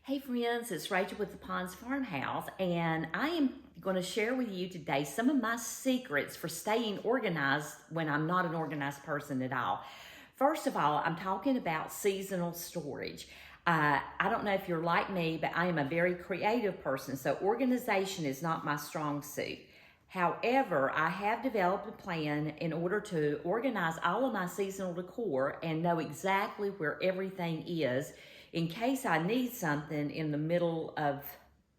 Hey friends, it's Rachel with the Ponds Farmhouse, and I am going to share with you today some of my secrets for staying organized when I'm not an organized person at all. First of all, I'm talking about seasonal storage. I don't know if you're like me, but I am a very creative person, so organization is not my strong suit. However, I have developed a plan in order to organize all of my seasonal decor and know exactly where everything is in case I need something in the middle of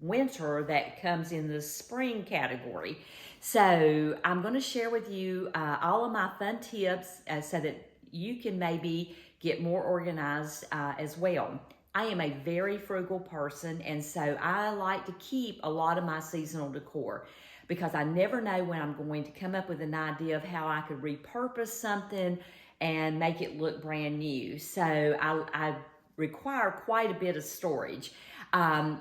winter that comes in the spring category. So I'm going to share with you all of my fun tips so that you can maybe get more organized as well. I am a very frugal person, and so I like to keep a lot of my seasonal decor because I never know when I'm going to come up with an idea of how I could repurpose something and make it look brand new. So I require quite a bit of storage.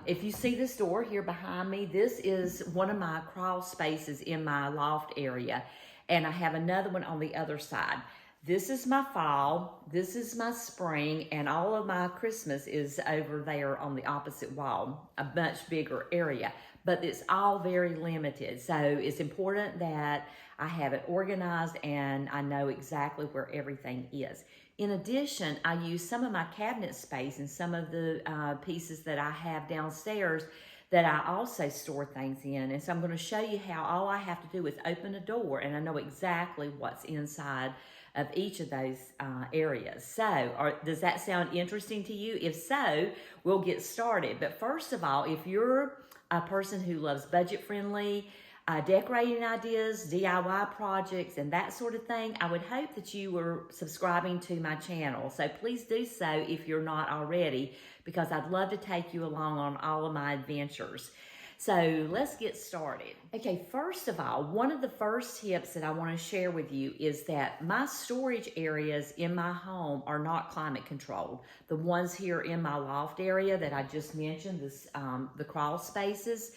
If you see this door here behind me, this is one of my crawl spaces in my loft area, and I have another one on the other side. This is my fall, this is my spring, and all of my Christmas is over there on the opposite wall, a much bigger area, but it's all very limited. So it's important that I have it organized and I know exactly where everything is. In addition, I use some of my cabinet space and some of the pieces that I have downstairs that I also store things in. And so I'm going to show you how all I have to do is open a door and I know exactly what's inside of each of those areas. So does that sound interesting to you? If so, we'll get started. But first of all, if you're a person who loves budget-friendly decorating ideas, DIY projects, and that sort of thing, I would hope that you were subscribing to my channel. So please do so if you're not already, because I'd love to take you along on all of my adventures. So let's get started. Okay, first of all, one of the first tips that I want to share with you is that my storage areas in my home are not climate controlled. The ones here in my loft area that I just mentioned, the crawl spaces.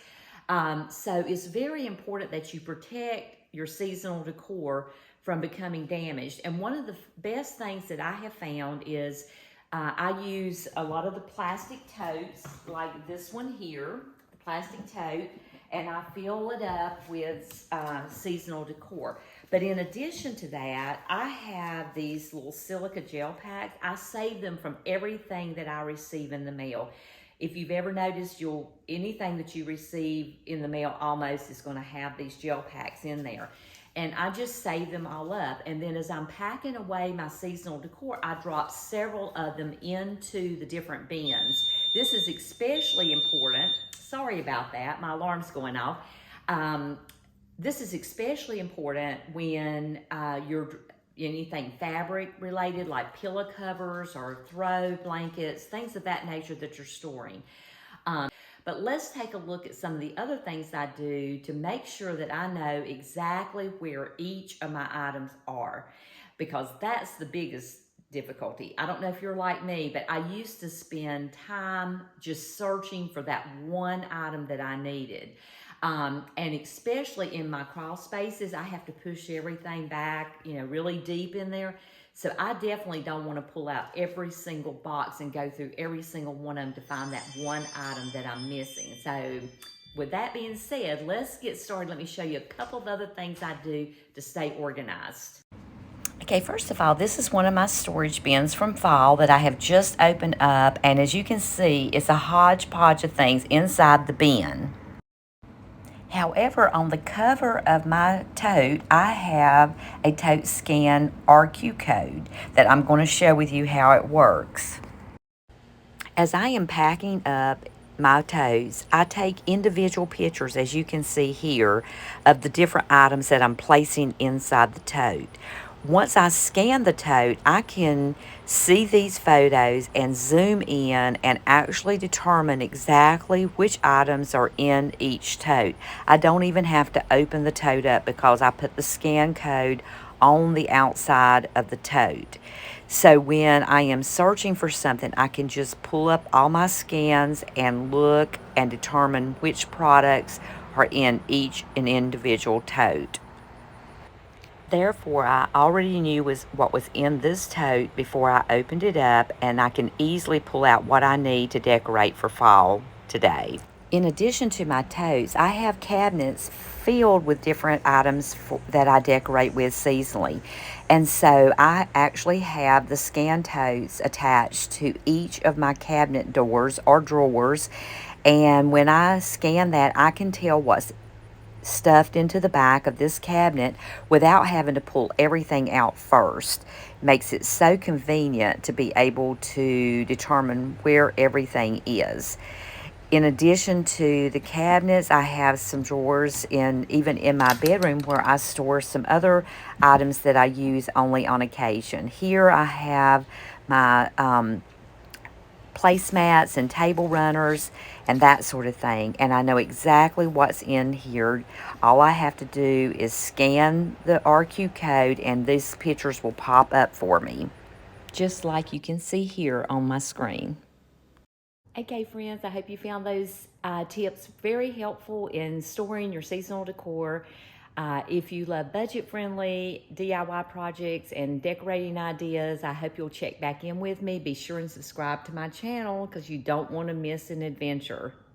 So it's very important that you protect your seasonal decor from becoming damaged. And one of the best things that I have found is I use a lot of the plastic totes, like this one here, the plastic tote, and I fill it up with seasonal decor. But in addition to that, I have these little silica gel packs. I save them from everything that I receive in the mail. If you've ever noticed, anything that you receive in the mail almost is going to have these gel packs in there. And I just save them all up. And then as I'm packing away my seasonal decor, I drop several of them into the different bins. This is especially important. Sorry about that, my alarm's going off. This is especially important when you're anything fabric related, like pillow covers or throw blankets, things of that nature that you're storing. But let's take a look at some of the other things I do to make sure that I know exactly where each of my items are, because that's the biggest difficulty. I don't know if you're like me, but I used to spend time just searching for that one item that I needed. And especially in my crawl spaces, I have to push everything back, really deep in there. So I definitely don't want to pull out every single box and go through every single one of them to find that one item that I'm missing. So with that being said, let's get started. Let me show you a couple of other things I do to stay organized. Okay, first of all, this is one of my storage bins from fall that I have just opened up. And as you can see, it's a hodgepodge of things inside the bin. However, on the cover of my tote, I have a tote scan RQ code that I'm going to share with you how it works. As I am packing up my totes, I take individual pictures, as you can see here, of the different items that I'm placing inside the tote. Once I scan the tote, I can see these photos and zoom in and actually determine exactly which items are in each tote. I don't even have to open the tote up because I put the scan code on the outside of the tote. So when I am searching for something, I can just pull up all my scans and look and determine which products are in each individual tote. Therefore, I already knew what was in this tote before I opened it up, and I can easily pull out what I need to decorate for fall today. In addition to my totes, I have cabinets filled with different items that I decorate with seasonally. And so I actually have the scan totes attached to each of my cabinet doors or drawers. And when I scan that, I can tell what's stuffed into the back of this cabinet without having to pull everything out first. Makes it so convenient to be able to determine where everything is. In addition to the cabinets, I have some drawers even in my bedroom where I store some other items that I use only on occasion. Here I have my placemats and table runners and that sort of thing, and I know exactly what's in here. All I have to do is scan the RQ code and these pictures will pop up for me, just like you can see here on my screen. Okay, friends, I hope you found those tips very helpful in storing your seasonal decor. If you love budget-friendly DIY projects and decorating ideas, I hope you'll check back in with me. Be sure and subscribe to my channel because you don't want to miss an adventure.